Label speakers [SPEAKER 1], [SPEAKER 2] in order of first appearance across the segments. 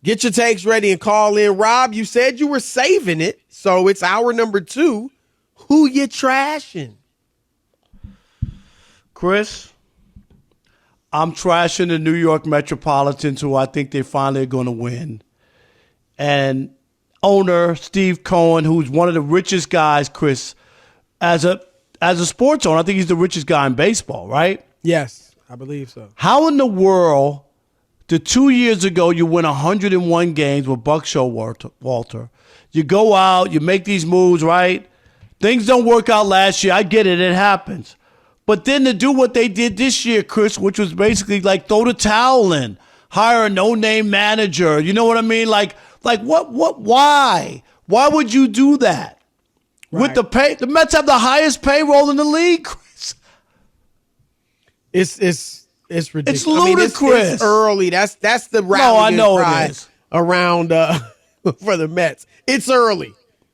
[SPEAKER 1] Get your takes ready and call in. Rob, you said you were saving it, so it's hour number 2. Who you trashing?
[SPEAKER 2] Chris, I'm trashing the New York Metropolitans, who I think they finally are going to win. And owner Steve Cohen, who's one of the richest guys, Chris, as a sports owner, I think he's the richest guy in baseball, right?
[SPEAKER 1] Yes, I believe so.
[SPEAKER 2] How in the world did 2 years ago you win 101 games with Buck Showalter? You go out, you make these moves, right? Things don't work out last year. I get it. It happens. But then to do what they did this year, Chris, which was basically like throw the towel in, hire a no-name manager. You know what I mean? Like what, why? Why would you do that? Right. With the pay, the Mets have the highest payroll in the league, Chris.
[SPEAKER 1] It's ridiculous.
[SPEAKER 2] It's ludicrous.
[SPEAKER 1] It's early. That's the rally.
[SPEAKER 2] No, I know it is.
[SPEAKER 1] Around for the Mets. It's early.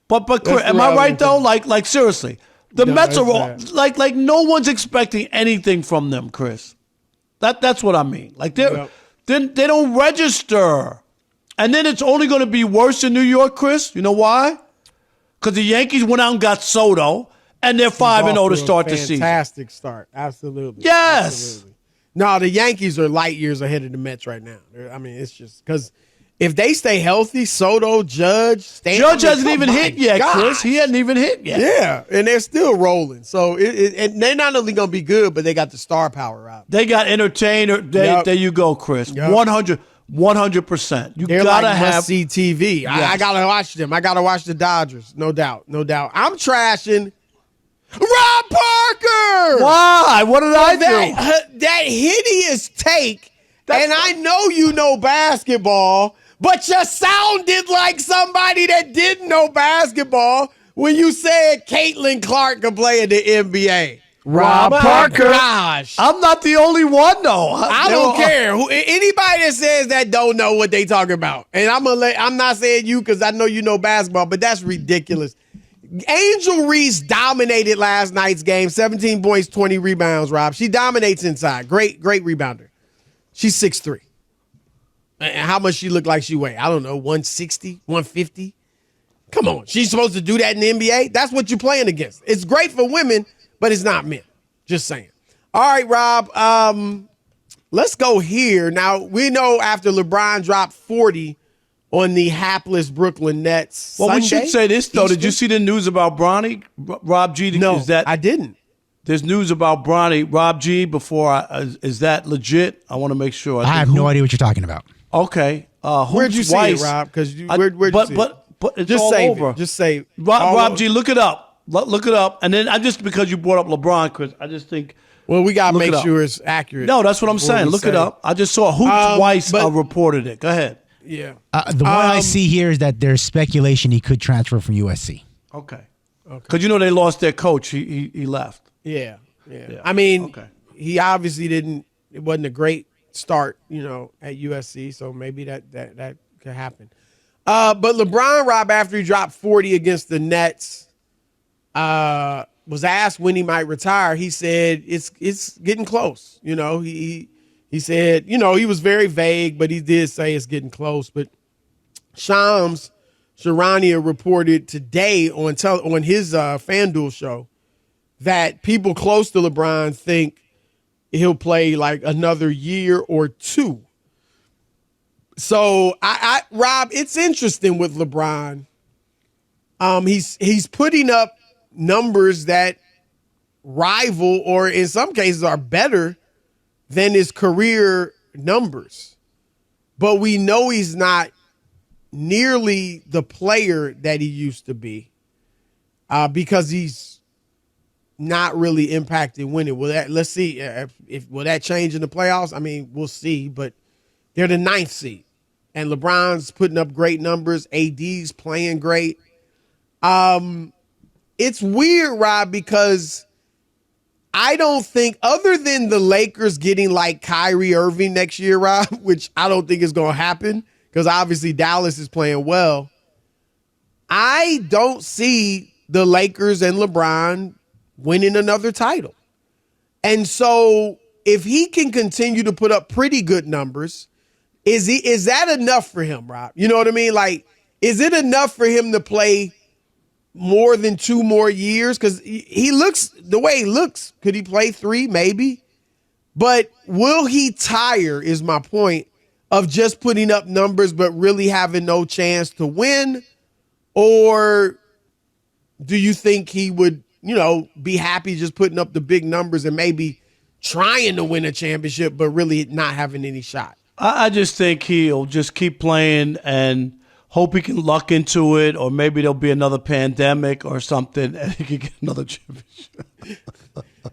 [SPEAKER 2] But Chris, am I right though? Like seriously. The Mets are all, like no one's expecting anything from them, Chris. That's what I mean. Like they don't register. And then it's only going to be worse in New York, Chris. You know why? Because the Yankees went out and got Soto, and they're 5-0 to start the season.
[SPEAKER 1] Fantastic start. Absolutely.
[SPEAKER 2] Yes.
[SPEAKER 1] Absolutely. No, the Yankees are light years ahead of the Mets right now. I mean, it's just because if they stay healthy, Soto, Judge,
[SPEAKER 2] Judge hasn't even hit yet, Chris. He hasn't even hit yet.
[SPEAKER 1] Yeah, and they're still rolling. So and they're not only going to be good, but they got the star power out.
[SPEAKER 2] They got entertainer. There you go, Chris. 100%. You
[SPEAKER 1] they're
[SPEAKER 2] gotta
[SPEAKER 1] like
[SPEAKER 2] have
[SPEAKER 1] must-see TV. Yes. I gotta watch them. I gotta watch the Dodgers. No doubt. I'm trashing Rob Parker.
[SPEAKER 2] Why? What did I do?
[SPEAKER 1] That hideous take. And I know you know basketball, but you sounded like somebody that didn't know basketball when you said Caitlin Clark could play in the NBA.
[SPEAKER 2] Rob Parker.
[SPEAKER 1] Gosh.
[SPEAKER 2] I'm not the only one, though.
[SPEAKER 1] I don't care. Anybody that says that don't know what they talking about. And I'm not saying you because I know you know basketball, but that's ridiculous. Angel Reese dominated last night's game. 17 points, 20 rebounds, Rob. She dominates inside. Great rebounder. She's 6'3". And how much she look like she weigh? I don't know, 160, 150? Come on. She's supposed to do that in the NBA? That's what you're playing against. It's great for women, but it's not men. Just saying. All right, Rob. Let's go here. Now, we know after LeBron dropped 40 on the hapless Brooklyn Nets
[SPEAKER 2] Well,
[SPEAKER 1] Sunday,
[SPEAKER 2] we should say this, though.
[SPEAKER 1] Easter.
[SPEAKER 2] Did you see the news about Bronny? Rob G?
[SPEAKER 1] No, I didn't.
[SPEAKER 2] There's news about Bronny. Rob G, is that legit? I want to make sure.
[SPEAKER 3] I have no idea what you're talking about.
[SPEAKER 2] Okay.
[SPEAKER 1] Where'd you see it, Rob? Because where'd you see it?
[SPEAKER 2] But it's
[SPEAKER 1] just
[SPEAKER 2] all
[SPEAKER 1] save
[SPEAKER 2] over.
[SPEAKER 1] It. Just say
[SPEAKER 2] Rob G, look it up. Look it up. And then just because you brought up LeBron, Chris, I just think.
[SPEAKER 1] Well, we got to make sure it's accurate.
[SPEAKER 2] No, that's what I'm saying. Look it up. I just saw Hoops Weiss reported it. Go ahead.
[SPEAKER 1] Yeah.
[SPEAKER 3] The one I see here is that there's speculation he could transfer from USC.
[SPEAKER 2] Okay. Because they lost their coach. He left.
[SPEAKER 1] Yeah. I mean, he obviously didn't. It wasn't a great start, at USC. So maybe that could happen. But LeBron, Rob, after he dropped 40 against the Nets, was asked when he might retire. He said it's getting close. He said he was very vague, but he did say it's getting close. But Shams Charania reported today on his FanDuel show that people close to LeBron think he'll play like another year or two. So Rob, it's interesting with LeBron. He's putting up numbers that rival or in some cases are better than his career numbers. But we know he's not nearly the player that he used to be because he's not really impacting winning. Let's see will that change in the playoffs? I mean, we'll see, but they're the 9th seed. And LeBron's putting up great numbers. AD's playing great. It's weird, Rob, because I don't think, other than the Lakers getting like Kyrie Irving next year, Rob, which I don't think is going to happen because obviously Dallas is playing well, I don't see the Lakers and LeBron winning another title. And so if he can continue to put up pretty good numbers, Is that enough for him, Rob? You know what I mean? Like, is it enough for him to play more than 2 more years? Because he looks the way he looks. Could he play 3? Maybe. But will he tire, is my point, of just putting up numbers but really having no chance to win? Or do you think he would, be happy just putting up the big numbers and maybe trying to win a championship but really not having any shot?
[SPEAKER 2] I just think he'll just keep playing and hope he can luck into it, or maybe there'll be another pandemic or something and he can get another championship.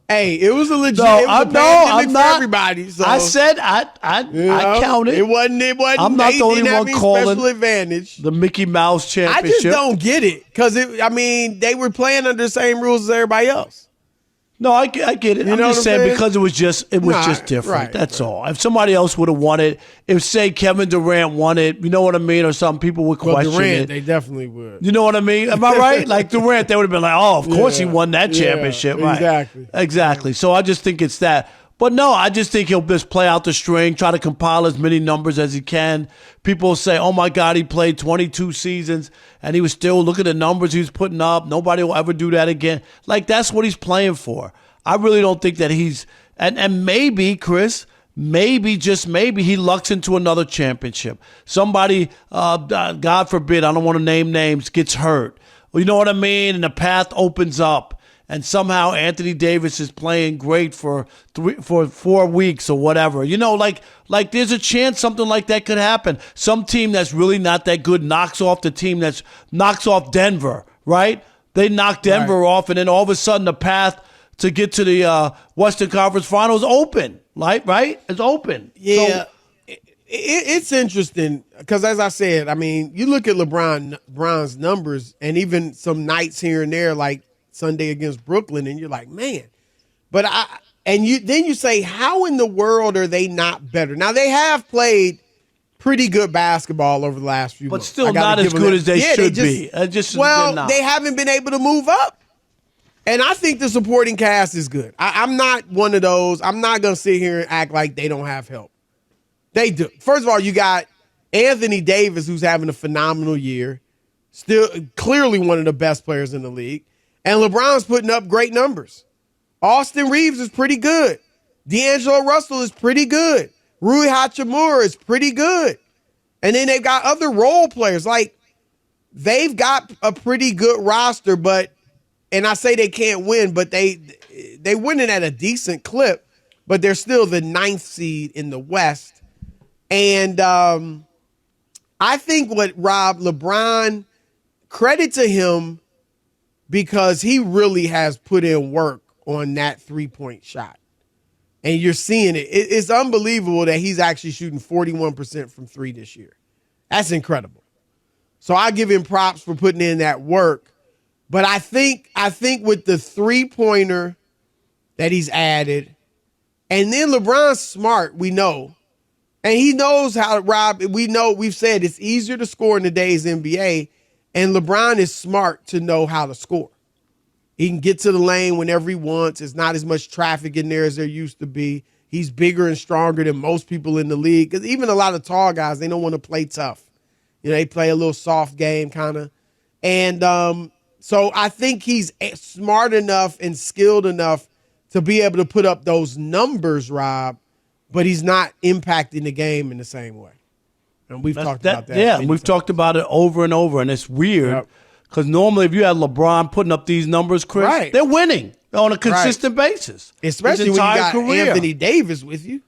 [SPEAKER 1] Hey, it was a legit
[SPEAKER 2] I'm
[SPEAKER 1] for
[SPEAKER 2] not
[SPEAKER 1] everybody. So,
[SPEAKER 2] I said I counted.
[SPEAKER 1] It wasn't.
[SPEAKER 2] I'm not the only one calling
[SPEAKER 1] special advantage.
[SPEAKER 2] the Mickey Mouse championship.
[SPEAKER 1] I just don't get it because they were playing under the same rules as everybody else.
[SPEAKER 2] No, I get it. I'm just saying because it was just different.
[SPEAKER 1] Right,
[SPEAKER 2] That's all. If somebody else would have won it, if say Kevin Durant won it, you know what I mean, or some people would question
[SPEAKER 1] Durant,
[SPEAKER 2] it.
[SPEAKER 1] they definitely would.
[SPEAKER 2] You know what I mean? Am I right? Like Durant, they would have been like, "Oh, of course he won that championship." Right? Exactly. So I just think it's that. But no, I just think he'll just play out the string, try to compile as many numbers as he can. People will say, oh, my God, he played 22 seasons, and he was still, look at the numbers he was putting up. Nobody will ever do that again. Like, that's what he's playing for. I really don't think that he's – and maybe, Chris, just maybe he lucks into another championship. Somebody, God forbid, I don't want to name names, gets hurt. You know what I mean? And the path opens up. And somehow Anthony Davis is playing great for 4 weeks or whatever. Like there's a chance something like that could happen. Some team that's really not that good knocks off the team knocks off Denver, right? They knock Denver off, and then all of a sudden the path to get to the Western Conference Finals open, right? It's open.
[SPEAKER 1] Yeah. So, it's interesting because, as I said, you look at LeBron's numbers, and even some nights here and there, like Sunday against Brooklyn, and you're like, man. But then you say, how in the world are they not better? Now, they have played pretty good basketball over the last few months.
[SPEAKER 2] But still not as good as they should be.
[SPEAKER 1] They haven't been able to move up. And I think the supporting cast is good. I'm not one of those. I'm not going to sit here and act like they don't have help. They do. First of all, you got Anthony Davis, who's having a phenomenal year, still clearly one of the best players in the league. And LeBron's putting up great numbers. Austin Reeves is pretty good. D'Angelo Russell is pretty good. Rui Hachimura is pretty good. And then they've got other role players. Like, they've got a pretty good roster, and I say they can't win, but they winning at a decent clip, but they're still the 9th seed in the West. And I think LeBron, credit to him, because he really has put in work on that 3-point shot. And you're seeing it. It's unbelievable that he's actually shooting 41% from 3 this year. That's incredible. So I give him props for putting in that work. But I think with the 3-pointer that he's added, and then LeBron's smart, we know. And he knows how, Rob, we've said it's easier to score in today's NBA. And LeBron is smart to know how to score. He can get to the lane whenever he wants. There's not as much traffic in there as there used to be. He's bigger and stronger than most people in the league. Because even a lot of tall guys, they don't want to play tough. They play a little soft game kind of. And so I think he's smart enough and skilled enough to be able to put up those numbers, Rob, but he's not impacting the game in the same way. And we've talked about that.
[SPEAKER 2] Yeah, we've talked about it over and over, and it's weird because normally if you had LeBron putting up these numbers, Chris, they're winning on a consistent basis.
[SPEAKER 1] Especially when you got Anthony Davis with you,